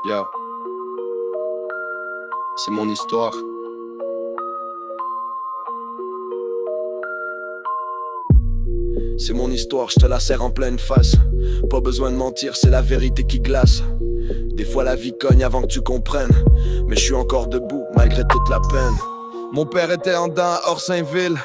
Yo, c'est mon histoire. C'est mon histoire, je te la serre en pleine face. Pas besoin de mentir, c'est la vérité qui glace. Des fois la vie cogne avant que tu comprennes, mais je suis encore debout malgré toute la peine. Mon père était en dents à Orsainville.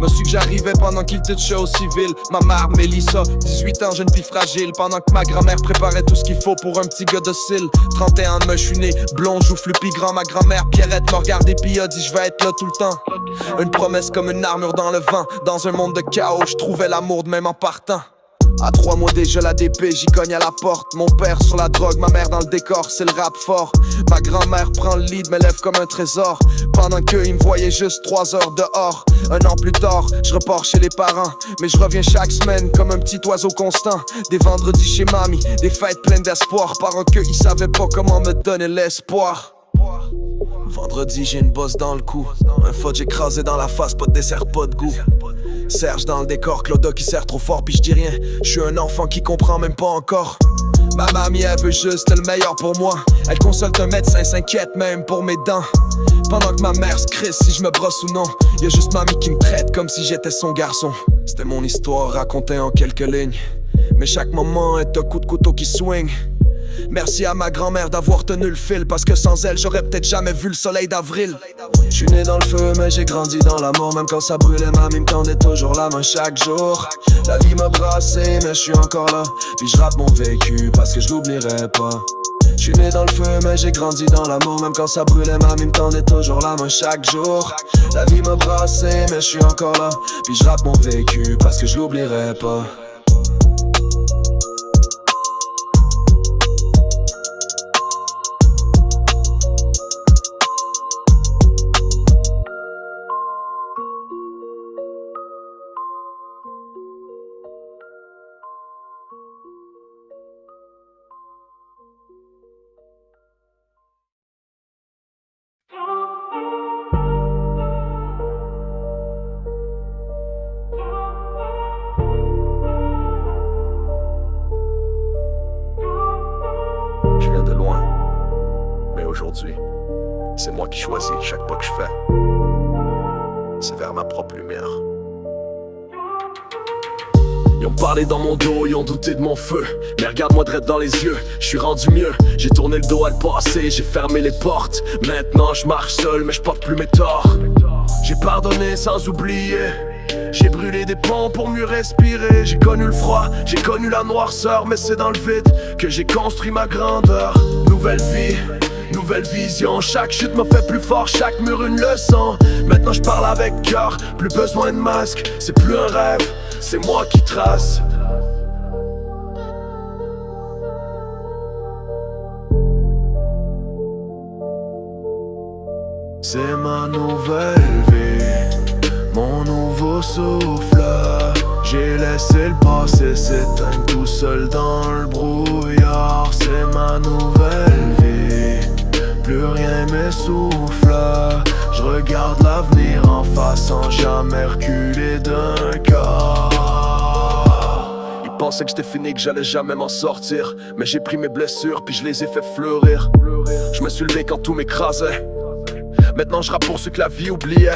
Me suis que j'arrivais pendant qu'il touchait au civil. Ma mère Mélissa, 18 ans, jeune fille fragile. Pendant que ma grand-mère préparait tout ce qu'il faut pour un petit gars docile. 31 de me, je suis né blond, joufflu pis grand. Ma grand-mère Pierrette m'a regardé pis a dit je vais être là tout le temps. Une promesse comme une armure dans le vent. Dans un monde de chaos, je trouvais l'amour de même en partant. À 3 mois déjà la DP, j'y cogne à la porte. Mon père sur la drogue, ma mère dans le décor, c'est le rap fort. Ma grand-mère prend le lead, m'élève comme un trésor. Pendant qu'eux, ils me voyaient juste 3 heures dehors. Un an plus tard, je repars chez les parents. Mais je reviens chaque semaine comme un petit oiseau constant. Des vendredis chez mamie, des fêtes pleines d'espoir. Pendant qu'eux, ils savaient pas comment me donner l'espoir. Vendredi, j'ai une bosse dans le cou. Un fudge écrasé dans la face, pas de dessert, pas de goût. Serge dans le décor, Claude qui sert trop fort pis je dis rien. Je suis un enfant qui comprend même pas encore. Ma mamie elle veut juste le meilleur pour moi. Elle consulte un médecin, s'inquiète même pour mes dents. Pendant que ma mère se crisse si je me brosse ou non. Y'a juste mamie qui me traite comme si j'étais son garçon. C'était mon histoire racontée en quelques lignes. Mais chaque moment est un coup de couteau qui swing. Merci à ma grand-mère d'avoir tenu le fil, parce que sans elle j'aurais peut-être jamais vu le soleil d'avril. J'suis né dans le feu mais j'ai grandi dans l'amour. Même quand ça brûlait, mamie me tendait toujours la main chaque jour. La vie m'a brassé mais j'suis encore là. Puis j'rappe mon vécu parce que je l'oublierai pas. J'suis né dans le feu mais j'ai grandi dans l'amour. Même quand ça brûlait, mamie me tendait toujours la main chaque jour. La vie m'a brassé mais j'suis encore là. Puis j'rappe mon vécu parce que je l'oublierai pas. Je viens de loin, mais aujourd'hui, c'est moi qui choisis chaque pas que je fais. C'est vers ma propre lumière. Ils ont parlé dans mon dos, ils ont douté de mon feu. Mais regarde-moi droit dans les yeux, je suis rendu mieux. J'ai tourné le dos à le passé, j'ai fermé les portes. Maintenant je marche seul, mais je porte plus mes torts. J'ai pardonné sans oublier. J'ai brûlé des ponts pour mieux respirer. J'ai connu le froid, j'ai connu la noirceur. Mais c'est dans le vide que j'ai construit ma grandeur. Nouvelle vie, nouvelle vision. Chaque chute me fait plus fort, chaque mur une leçon. Maintenant je parle avec cœur, plus besoin de masque. C'est plus un rêve, c'est moi qui trace. C'est ma nouvelle vie, mon nouveau souffle. J'ai laissé le passé s'éteindre tout seul dans le brouillard. C'est ma nouvelle vie, plus rien m'essouffle. Je regarde l'avenir en face sans jamais reculer d'un quart. Ils pensaient que j'étais fini, que j'allais jamais m'en sortir. Mais j'ai pris mes blessures puis je les ai fait fleurir. Je me suis levé quand tout m'écrasait. Maintenant je rappe pour ceux que la vie oubliait.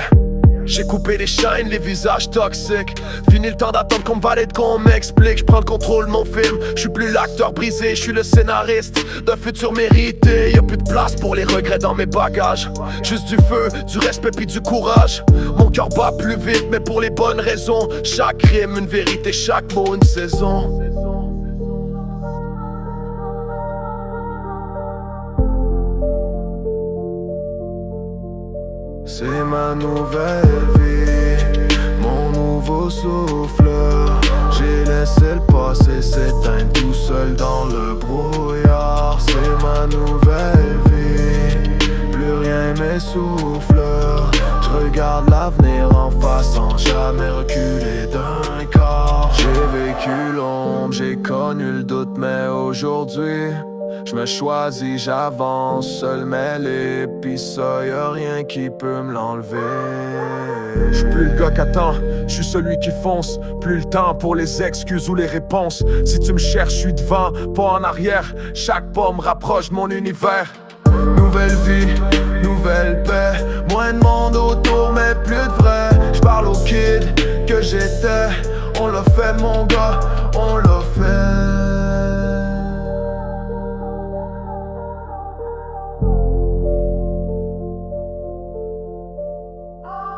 J'ai coupé les chaînes, les visages toxiques. Fini le temps d'attendre qu'on me valide, qu'on m'explique. Je prends le contrôle de mon film, je suis plus l'acteur brisé. Je suis le scénariste d'un futur mérité. Y'a plus de place pour les regrets dans mes bagages. Juste du feu, du respect puis du courage. Mon cœur bat plus vite mais pour les bonnes raisons. Chaque rime une vérité, chaque mot une saison. C'est ma nouvelle vie, mon nouveau souffle. J'ai laissé le passé s'éteindre tout seul dans le brouillard. C'est ma nouvelle vie, plus rien m'essouffle. Je regarde l'avenir en face sans jamais reculer d'un quart. J'ai vécu l'ombre, j'ai connu le doute, mais aujourd'hui Je me choisis, j'avance, seul mêlé, pis ça y'a rien qui peut me l'enlever. J'suis plus le gars qu'attend, j'suis celui qui fonce. Plus le temps pour les excuses ou les réponses. Si tu me cherches, j'suis devant, pas en arrière. Chaque pas me rapproche de mon univers. Nouvelle vie, nouvelle paix. Moins de monde autour, mais plus de vrai. J'parle au kid que j'étais. On l'a fait mon gars, on l'a fait.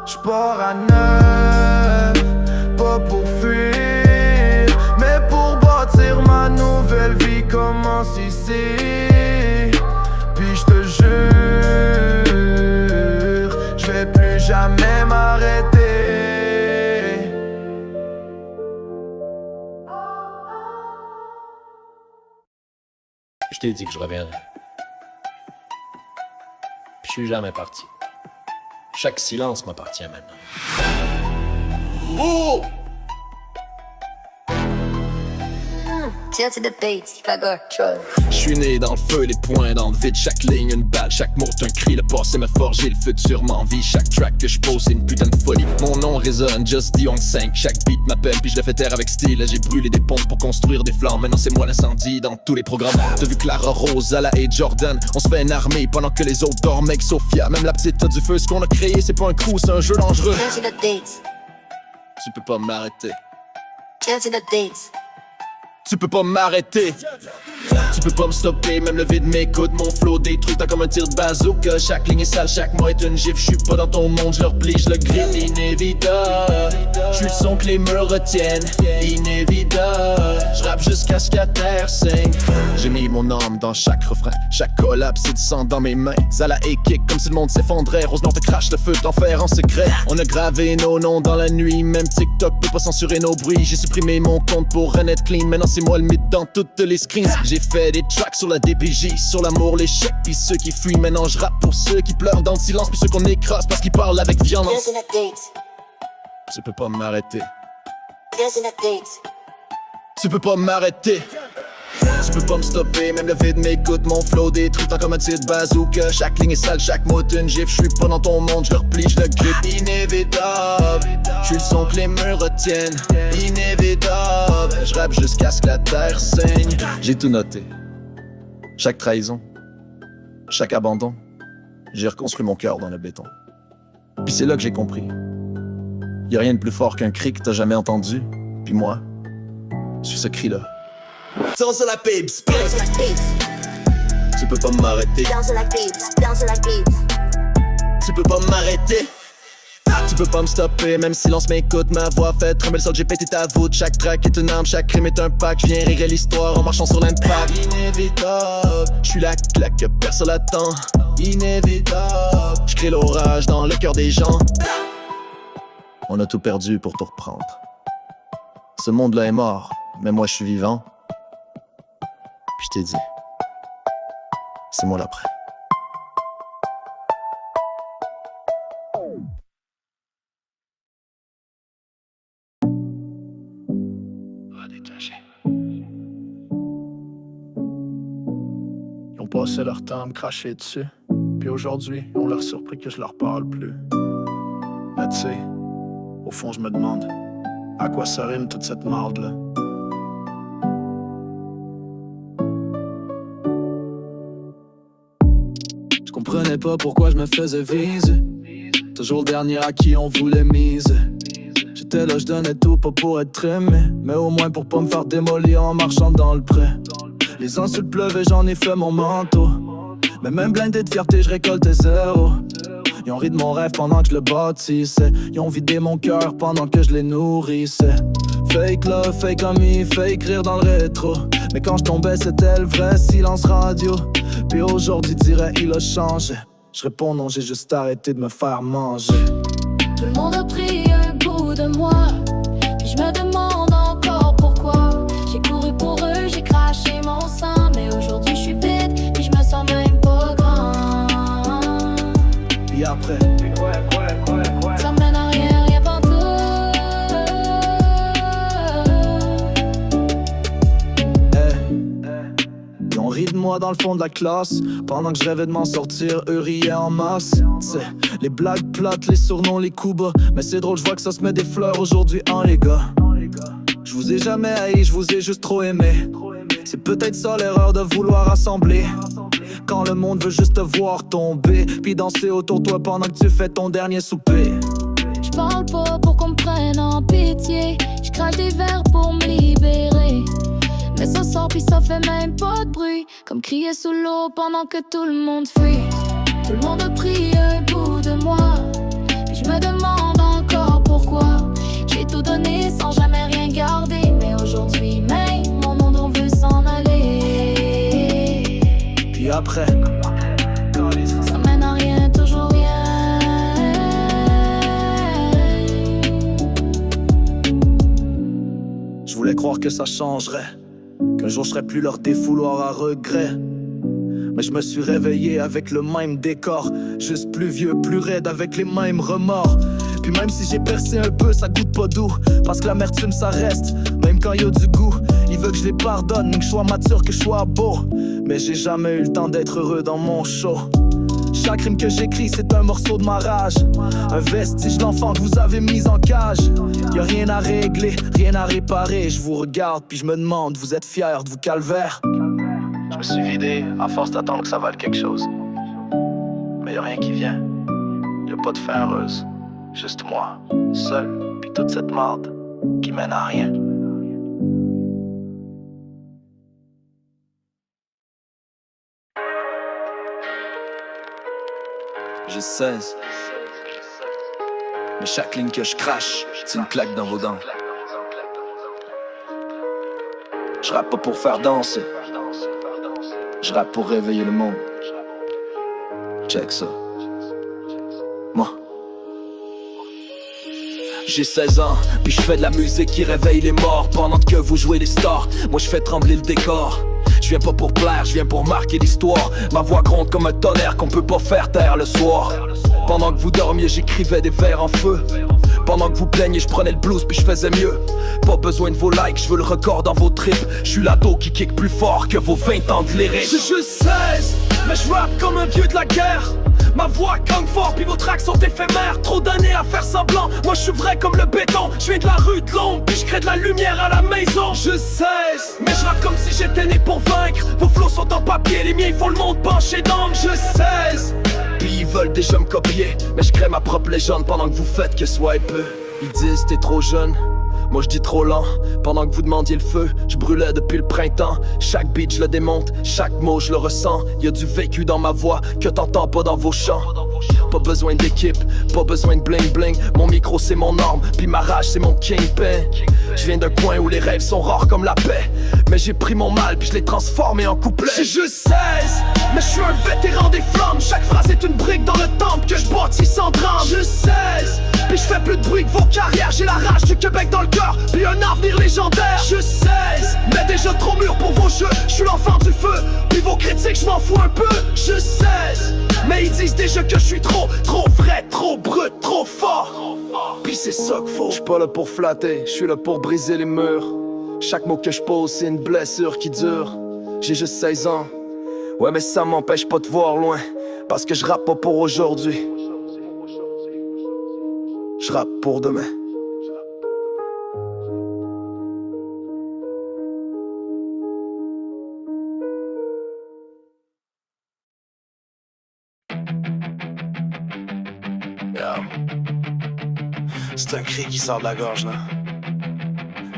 J'pars à neuf, pas pour fuir, mais pour bâtir ma nouvelle vie. Commence ici, puis j'te jure, j'vais plus jamais m'arrêter. Je t'ai dit que je reviendrais. Puis je suis jamais parti. Chaque silence m'appartient maintenant. Oh! Chill to the beats, fagor, troll. J'suis né dans le feu, les poings dans le vide. Chaque ligne une balle, chaque mot un cri. Le passé m'a forgé, le futur m'envie. Chaque track que j'pose c'est une putain de folie. Mon nom résonne, Just Dion 5. Chaque beat m'appelle, puis je le fais taire avec style. J'ai brûlé des ponts pour construire des flammes. Maintenant c'est moi l'incendie dans tous les programmes. T'as vu Clara Rose, Ala et Jordan. On se fait une armée pendant que les autres dorment avec Sophia. Même la petite a du feu, ce qu'on a créé c'est pas un crew, c'est un jeu dangereux. Chill to the beats, Tu peux pas m'arrêter. chill to the beats. Tu peux pas m'arrêter. Tu peux pas me stopper, même le vide m'écoute. Mon flow détruit tant comme un tir de bazooka. Chaque ligne est sale, chaque mot est une gifle. J'suis pas dans ton monde, j'le replie, j'le grille. Inévitable, j'suis le son que les murs retiennent. Inévitable, j'rappe jusqu'à ce qu'à terre saigne. J'ai mis mon âme dans chaque refrain. Chaque collab c'est du sang dans mes mains. Zala et kick comme si le monde s'effondrait. Rose Blanc te crache le feu d'enfer en secret. On a gravé nos noms dans la nuit. Même TikTok peut pas censurer nos bruits. J'ai supprimé mon compte pour renaître clean. Maintenant c'est moi le mythe dans toutes les screens. J'ai fait des tracks sur la DPJ, sur l'amour, l'échec, puis ceux qui fuient. Maintenant je rappe pour ceux qui pleurent dans le silence, puis ceux qu'on écrase parce qu'ils parlent avec violence. Chill to the beats, Tu peux pas m'arrêter. chill to the beats. Tu peux pas m'arrêter. Tu peux pas me stopper, même le vide m'écoute. Mon flow détruit tant comme un tir de bazooka. Chaque ligne est sale, chaque mot est une gifle. J'suis pas dans ton monde, j'le replie, j'le grippe. Inévitable, j'suis le son que les murs retiennent. Inévitable, j'rappe jusqu'à ce que la terre saigne. J'ai tout noté. Chaque trahison, chaque abandon. J'ai reconstruit mon cœur dans le béton. Puis c'est là que j'ai compris. Y'a rien de plus fort qu'un cri que t'as jamais entendu. Puis moi, je suis ce cri-là. Danse like babes, Bounce like beats, tu peux pas m'arrêter. bounce like beats, bounce like beats. Tu peux pas m'arrêter. Tu peux pas me stopper, même silence m'écoute. Ma voix fait trembler le sol, j'ai pété ta voûte. Chaque track est une arme, chaque crime est un pack. J'viens rire l'histoire en marchant sur l'impact. Inévitable, j'suis la claque que personne l'attend. Inévitable, j'crée l'orage dans le cœur des gens. On a tout perdu pour tout reprendre. Ce monde-là est mort, mais moi je suis vivant. Puis je t'ai dit, c'est moi l'après. Ils ont passé leur temps à me cracher dessus. Puis aujourd'hui, ils ont l'air surpris que je leur parle plus. Mais tu sais, au fond je me demande, à quoi ça rime toute cette marde-là? Je comprenais pas pourquoi je me faisais viser. Toujours le dernier à qui on voulait miser. J'étais là, je donnais tout pas pour être aimé, mais au moins pour pas me faire démolir en marchant dans le pré. Les insultes pleuvaient, j'en ai fait mon manteau. Mais même blindé de fierté, je récoltais zéro. Ils ont ri de mon rêve pendant que je le bâtissais. Ils ont vidé mon cœur pendant que je les nourrissais. Fake love, fake ami, fake rire dans le rétro. Mais quand je tombais, c'était le vrai silence radio. Puis aujourd'hui, dirais il a changé. Je réponds non, j'ai juste arrêté de me faire manger. Tout le monde a pris un bout de moi. Puis je me demande encore pourquoi. J'ai couru pour eux, j'ai craché mon sang. Mais aujourd'hui je suis vide, puis je me sens même pas grand. Et après, Ça mène à rien, rien partout. ils ont On rit de moi dans le fond de la classe. Pendant que je rêvais de m'en sortir, eux riaient en masse. T'sais, les blagues plates, les surnoms, les coups bas. Mais c'est drôle, je vois que ça se met des fleurs aujourd'hui, hein les gars. Je vous ai jamais haï, je vous ai juste trop aimé. C'est peut-être ça l'erreur de vouloir rassembler. Quand le monde veut juste te voir tomber, puis danser autour de toi pendant que tu fais ton dernier souper. J'parle pas pour qu'on me prenne en pitié. J'crache des verres pour me libérer. Mais ça sort pis ça fait même pas de bruit. Comme crier sous l'eau pendant que tout le monde fuit. Tout le monde a pris un bout de moi. Puis je me demande encore pourquoi. J'ai tout donné sans jamais rien garder. Mais aujourd'hui même, mon monde on veut s'en aller. Puis après, ça mène à rien, toujours rien. je voulais croire que ça changerait, qu'un jour je serais plus leur défouloir à regret. Mais je me suis réveillé avec le même décor, juste plus vieux, plus raide, avec les mêmes remords. Puis même si j'ai percé un peu, ça goûte pas doux, parce que l'amertume ça reste, même quand y a du goût. Il veut que je les pardonne, que je sois mature, que je sois beau. Mais j'ai jamais eu le temps d'être heureux dans mon show. Chaque rime que j'écris c'est un morceau de ma rage, un vestige d'enfant que vous avez mis en cage. Y'a rien à régler, rien à réparer. Je vous regarde puis je me demande, vous êtes fiers de vous calvaire? Je me suis vidé à force d'attendre que ça vale quelque chose. Mais y'a rien qui vient, y'a pas de fin heureuse. Juste moi, seul, puis toute cette merde qui mène à rien. J'ai 16. Mais chaque ligne que je crache, c'est une claque dans vos dents. Je rappe pas pour faire danser, je rappe pour réveiller le monde. Check ça. Moi j'ai 16 ans, puis je fais de la musique qui réveille les morts. Pendant que vous jouez les stars, moi je fais trembler le décor. Je viens pas pour plaire, je viens pour marquer l'histoire. Ma voix gronde comme un tonnerre qu'on peut pas faire taire le soir. Pendant que vous dormiez, j'écrivais des vers en feu. Pendant que vous plaignez, je prenais le blues puis je faisais mieux. Pas besoin de vos likes, je veux le record dans vos tripes. Je suis l'ado qui kick plus fort que vos 20 ans de lyrics. J'ai juste 16, mais je rappe comme un vieux de la guerre. Ma voix cogne fort puis vos tracks sont éphémères. Trop d'années à faire semblant, moi je suis vrai comme le béton. Je viens de la rue de l'ombre puis je crée de la lumière à la maison. Je 16, mais je rappe comme si j'étais né pour vaincre. Vos flots sont en papier, les miens ils font le monde penché d'angle. Je 16, puis ils veulent déjà me copier, mais je crée ma propre légende pendant que vous faites que soit peu. Ils disent t'es trop jeune, moi je dis trop lent. Pendant que vous demandiez le feu, je brûlais depuis le printemps. Chaque beat je le démonte, chaque mot je le ressens. Y'a du vécu dans ma voix que t'entends pas dans vos chants. Pas besoin d'équipe, pas besoin de bling bling. Mon micro c'est mon arme, puis ma rage c'est mon kingpin. Je viens d'un coin où les rêves sont rares comme la paix. Mais j'ai pris mon mal puis je l'ai transformé en couplet. J'ai juste 16, mais je suis un vétéran des flammes. Chaque phrase est une brique dans le temple que je bâtis sans drame. Je 16, puis je fais plus de bruit que vos carrières. J'ai la rage du Québec dans le cœur, puis un avenir légendaire. Je 16, mais déjà trop mûr pour vos jeux. Je suis l'enfant du feu, puis vos critiques je m'en fous un peu. Je 16, mais ils disent déjà que je suis trop vrai, trop brut, trop fort. Pis c'est ça qu'il faut. J'suis pas là pour flatter, j'suis là pour briser les murs. Chaque mot que je pose c'est une blessure qui dure. J'ai juste 16 ans, ouais mais ça m'empêche pas de voir loin. Parce que je rappe pas pour aujourd'hui, je rappe pour demain. C'est un cri qui sort de la gorge là.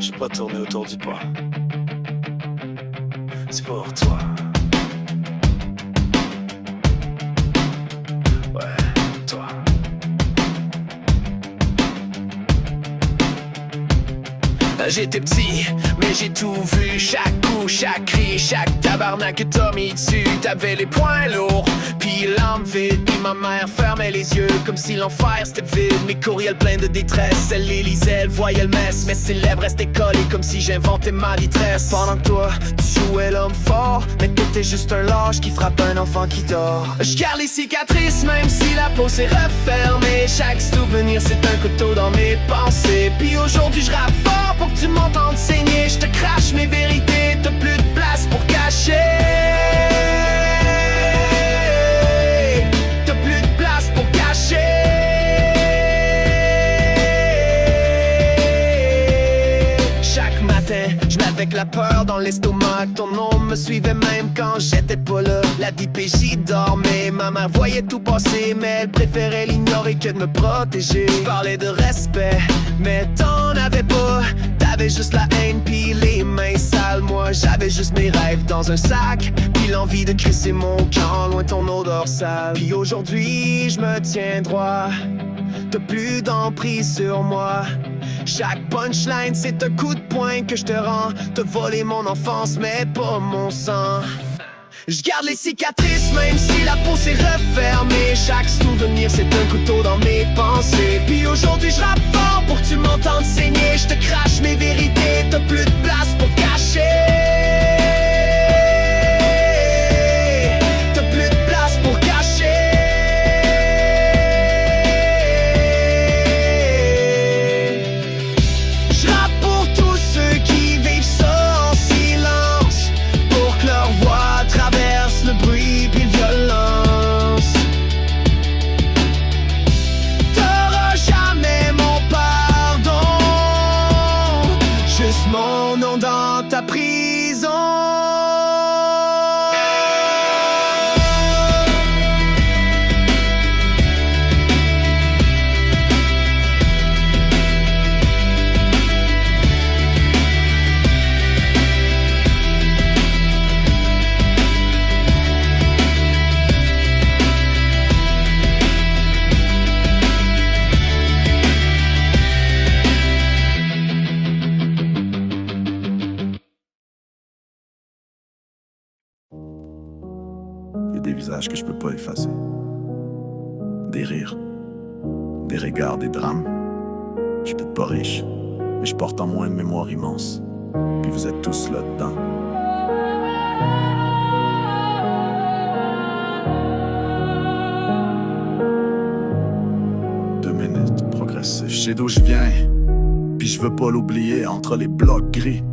J'ai pas tourné autour du pot. C'est pour toi. Ouais, toi. J'étais petit, mais j'ai tout vu. Chaque coup, chaque cri, chaque tabarnak que t'as mis dessus. T'avais les poings lourds, puis l'âme vide. Puis ma mère fermait les yeux comme si l'enfer c'était vide. Mes courriels pleins de détresse, elle les lisait, elle voyait le mess. Mais ses lèvres restaient collées comme si j'inventais ma détresse. Pendant que toi, tu jouais l'homme fort, mais t'étais juste un lâche qui frappe un enfant qui dort. Je garde les cicatrices même si la peau s'est refermée. Chaque souvenir c'est un couteau dans mes pensées. Puis aujourd'hui je rappe fort pour que tu m'entendes saigner. Je te crache mes vérités, t'as plus de place pour cacher. avec la peur dans l'estomac. Ton nom me suivait même quand j'étais pas là. La DPJ dormait, ma mère voyait tout passer, mais elle préférait l'ignorer que de me protéger. Je parlais de respect, mais t'en avais pas. T'avais juste la haine pis les mains sales. Moi j'avais juste mes rêves dans un sac, puis l'envie de crisser mon camp loin ton odeur sale. Puis aujourd'hui je me tiens droit, t'as plus d'emprise sur moi. Chaque punchline c'est un coup de poing que je te rends. T'as volé mon enfance mais pas mon sang. Je garde les cicatrices même si la peau s'est refermée. Chaque souvenir c'est un couteau dans mes pensées. Puis aujourd'hui je rappe fort pour que tu m'entendes saigner. Je te crache mes vérités, t'as plus de place pour cacher. T'as plus de place pour cacher. Je rappe pour tous ceux qui vivent ça en silence, pour que leur voix traverse le bruit puis la violence. T'auras jamais mon pardon, juste mon nom dans ta prison. Il y a des visages que je peux pas effacer. Des rires, des regards, des drames. Je suis peut-être pas riche, mais je porte en moi une mémoire immense. Puis vous êtes tous là-dedans. Deux minutes, progressif. Je sais d'où je viens, puis je veux pas l'oublier entre les blocs gris.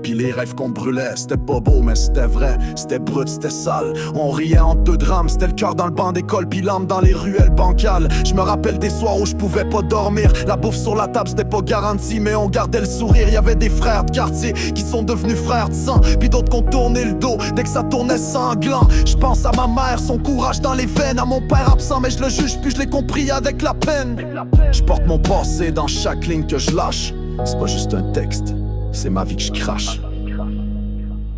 Puis les rêves qu'on brûlait, c'était pas beau mais c'était vrai, c'était brut, c'était sale. On riait en deux drames, c'était le cœur dans le banc d'école, puis l'âme dans les ruelles bancales. Je me rappelle des soirs où je pouvais pas dormir. La bouffe sur la table c'était pas garanti, mais on gardait le sourire. Y'avait des frères de quartier qui sont devenus frères de sang, puis d'autres qu'on tournait le dos dès que ça tournait sanglant. Je pense à ma mère, son courage dans les veines, à mon père absent, mais je le juge puis je l'ai compris avec la peine. Je porte mon passé dans chaque ligne que je lâche. C'est pas juste un texte, c'est ma vie que je crache.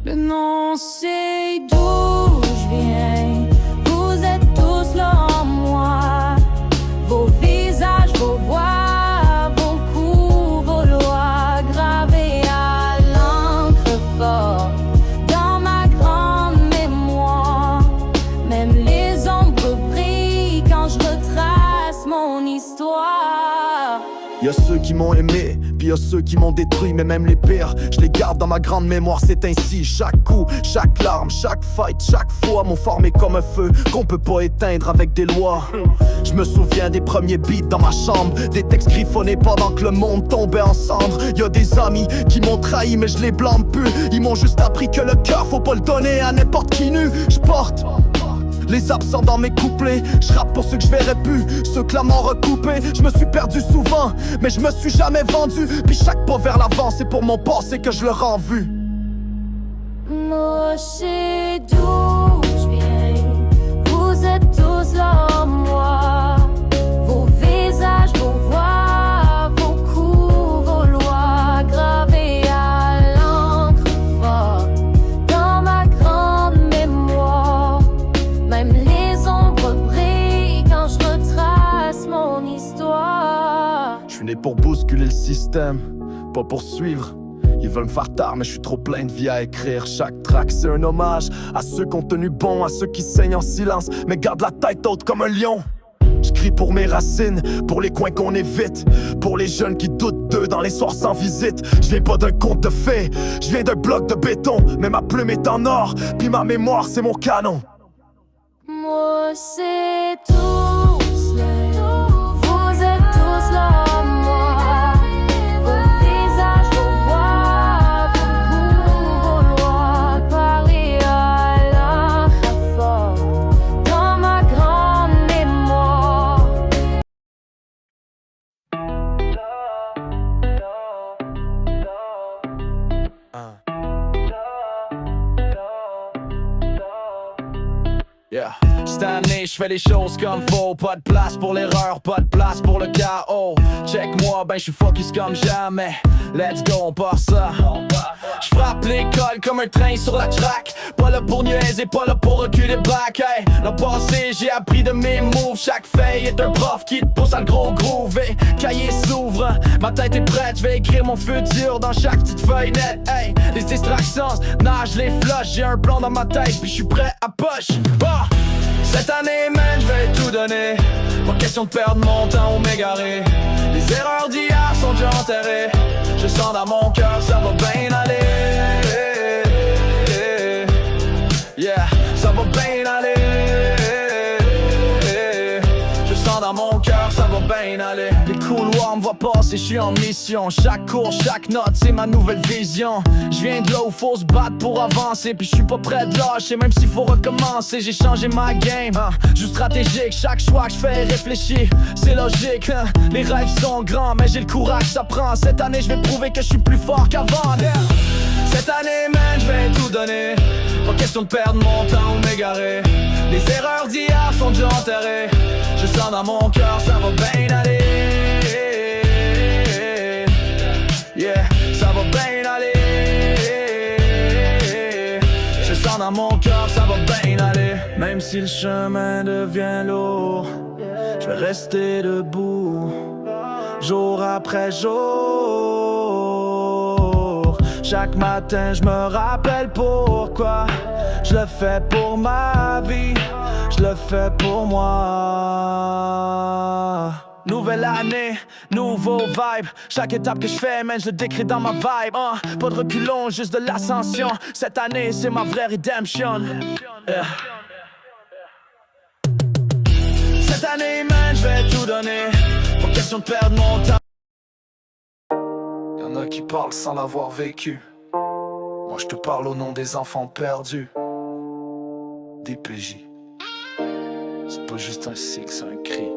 Le nom c'est d'où je viens. Vous êtes tous là en moi. Vos visages, vos voix, vos coups, vos lois gravés à l'encre forte dans ma grande mémoire. Même les ombres brillent quand je retrace mon histoire. Y'a ceux qui m'ont aimé, puis y'a ceux qui m'ont détruit, mais même les pires, je les garde dans ma grande mémoire, c'est ainsi. Chaque coup, chaque larme, chaque fight, chaque fois m'ont formé comme un feu qu'on peut pas éteindre avec des lois. Je me souviens des premiers beats dans ma chambre, des textes griffonnés pendant que le monde tombait en cendres. Y'a des amis qui m'ont trahi, mais je les blâme plus. Ils m'ont juste appris que le cœur faut pas le donner à n'importe qui nu. Je porte les absents dans mes couplets, je rappe pour ceux que je verrai plus, ceux que la mort a coupé. Je me suis perdu souvent, mais je me suis jamais vendu. Puis chaque pas vers l'avant, c'est pour mon passé que je le rends vu. Moi, c'est d'où je viens. Vous êtes tous là en moi. Vos visages, vos voix, vos coups, vos lois gravés à l'encre forte dans ma grande mémoire. Même les ombres brillent quand je retrace mon histoire. Je suis né pour bousculer le système, pas pour suivre. Ils veulent me faire tard, mais je suis trop plein de vie à écrire. Chaque track c'est un hommage à ceux qui ont tenu bon, à ceux qui saignent en silence, mais gardent la tête haute comme un lion. Je crie pour mes racines, pour les coins qu'on évite, pour les jeunes qui doutent d'eux dans les soirs sans visite. Je viens pas d'un conte de fées, je viens d'un bloc de béton, mais ma plume est en or, puis ma mémoire c'est mon canon. Moi, c'est tous là. Vous êtes tous là en moi. Vos visages, vos voix, vos coups, vos lois gravés à l'encre forte dans ma grande mémoire. Yeah. Cette année, je fais les choses comme faut. Pas de place pour l'erreur, pas de place pour le chaos. Check-moi, ben je suis focus comme jamais. Let's go, on part ça. Je frappe l'école comme un train sur la track. Pas là pour niaiser, pas là pour reculer back. Hey, l'an passé, j'ai appris de mes moves. Chaque feuille est un prof qui te pousse à le gros groove. Et cahier s'ouvre, ma tête est prête. Je vais écrire mon futur dans chaque petite feuille nette. Hey, les distractions, nage les flush. J'ai un plan dans ma tête, puis je suis prêt à push. Cette année, man, je vais tout donner. Pas question de perdre mon temps ou m'égarer. Les erreurs d'hier sont déjà enterrées. Je sens dans mon cœur, ça va bien aller. Yeah, ça va bien aller. Je sens dans mon cœur, ça va bien aller. Les couloirs me voient passer, je suis en mission. Chaque cours, chaque note, c'est ma nouvelle vision. Je viens de là où faut se battre pour avancer. Puis je suis pas prêt de lâcher, même s'il faut recommencer. J'ai changé ma game, je suis stratégique. Chaque choix que je fais réfléchir, c'est logique. Les rêves sont grands, mais j'ai le courage, ça prend. Cette année, je vais prouver que je suis plus fort qu'avant. Cette année, man, je vais tout donner. Pas question de perdre mon temps ou m'égarer. Les erreurs d'hier sont déjà enterrées. Je sens dans mon cœur, ça va bien aller. Yeah, ça va bien aller. Je sens dans mon cœur, ça va bien aller. Même si le chemin devient lourd, je vais rester debout, jour après jour. Chaque matin, je me rappelle pourquoi. Je le fais pour ma vie, je le fais pour moi. Nouvelle année, nouveau vibe. Chaque étape que je fais, man, je le décris dans ma vibe. Pas de reculons, juste de l'ascension. Cette année, c'est ma vraie redemption. Yeah. Cette année, man, je vais tout donner. Pas question de perdre mon temps. Y'en a qui parlent sans l'avoir vécu. Moi, je te parle au nom des enfants perdus. DPJ. C'est pas juste un signe, c'est un cri.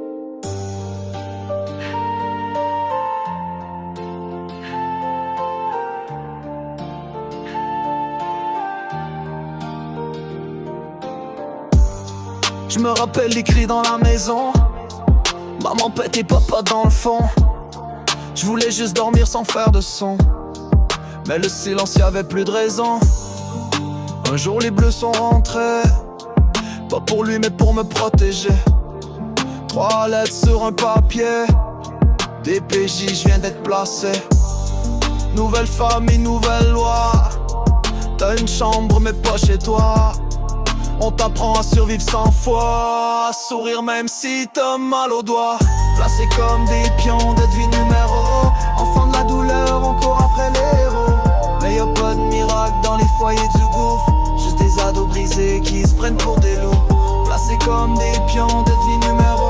Je me rappelle les cris dans la maison. Maman pète et papa dans le fond. Je voulais juste dormir sans faire de son. Mais le silence, y'avait plus de raison. Un jour les bleus sont rentrés. Pas pour lui mais pour me protéger. 3 lettres sur un papier. DPJ, je viens d'être placé. Nouvelle famille, nouvelle loi. T'as une chambre mais pas chez toi. On t'apprend à survivre 100 fois. À sourire même si t'as mal aux doigts. Placés comme des pions de vie numéro. Enfants de la douleur, on court après les héros. Mais y'a pas de miracle dans les foyers du gouffre. Juste des ados brisés qui se prennent pour des loups. Placés comme des pions de vie numéro.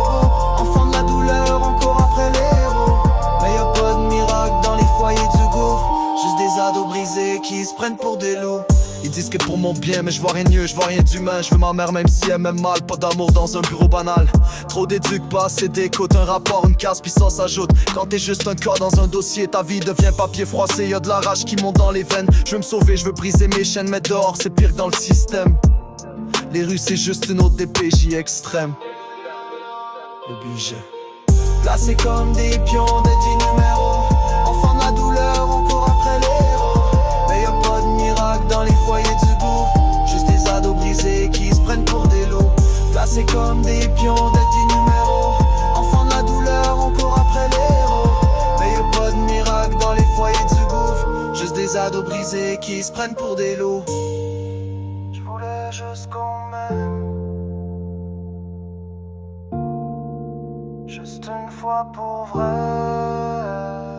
Enfants de la douleur, on court après les héros. Mais y'a pas de miracle dans les foyers du gouffre. Juste des ados brisés qui se prennent pour des loups. Ils disent que pour mon bien, mais je vois rien mieux, je vois rien d'humain. Je veux ma mère même si elle m'aime mal. Pas d'amour dans un bureau banal. Trop d'éduc, pas assez d'écoute. Un rapport, une case, puis ça s'ajoute. Quand t'es juste un corps dans un dossier, ta vie devient papier froissé. Y'a de la rage qui monte dans les veines. Je veux me sauver, je veux briser mes chaînes. Mais dehors, c'est pire que dans le système. Les rues, c'est juste une autre DPJ extrême. Le budget. Placés comme des pions, des 10 numéros. Enfants de la douleur, on court après les héros. Mais y'a pas de miracle dans les foyers du gouffre. Juste des ados brisés qui se prennent pour des loups. Placés comme des pions, des 10 numéros. Enfants de la douleur, on court après les héros. Mais y'a pas de miracle dans les foyers du gouffre. Juste des ados brisés qui se prennent pour des loups. Je voulais juste qu'on m'aime. Juste une fois pour vrai.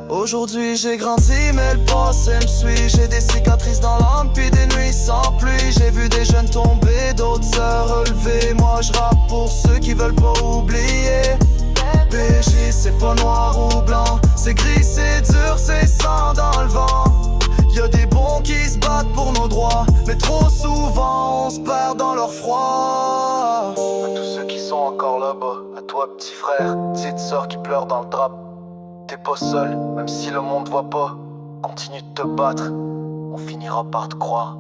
Aujourd'hui j'ai grandi mais le passé me suit. J'ai des cicatrices dans l'âme puis des nuits sans pluie. J'ai vu des jeunes tomber, d'autres se relever. Moi je rappe pour ceux qui veulent pas oublier. PJ c'est pas noir ou blanc. C'est gris, c'est dur, c'est sang dans le vent. Y'a des bons qui se battent pour nos droits. Mais trop souvent on se perd dans leur froid. À tous ceux qui sont encore là-bas, à toi petit frère, petite sœur qui pleure dans le drap. T'es pas seul, même si le monde voit pas. Continue de te battre, on finira par te croire.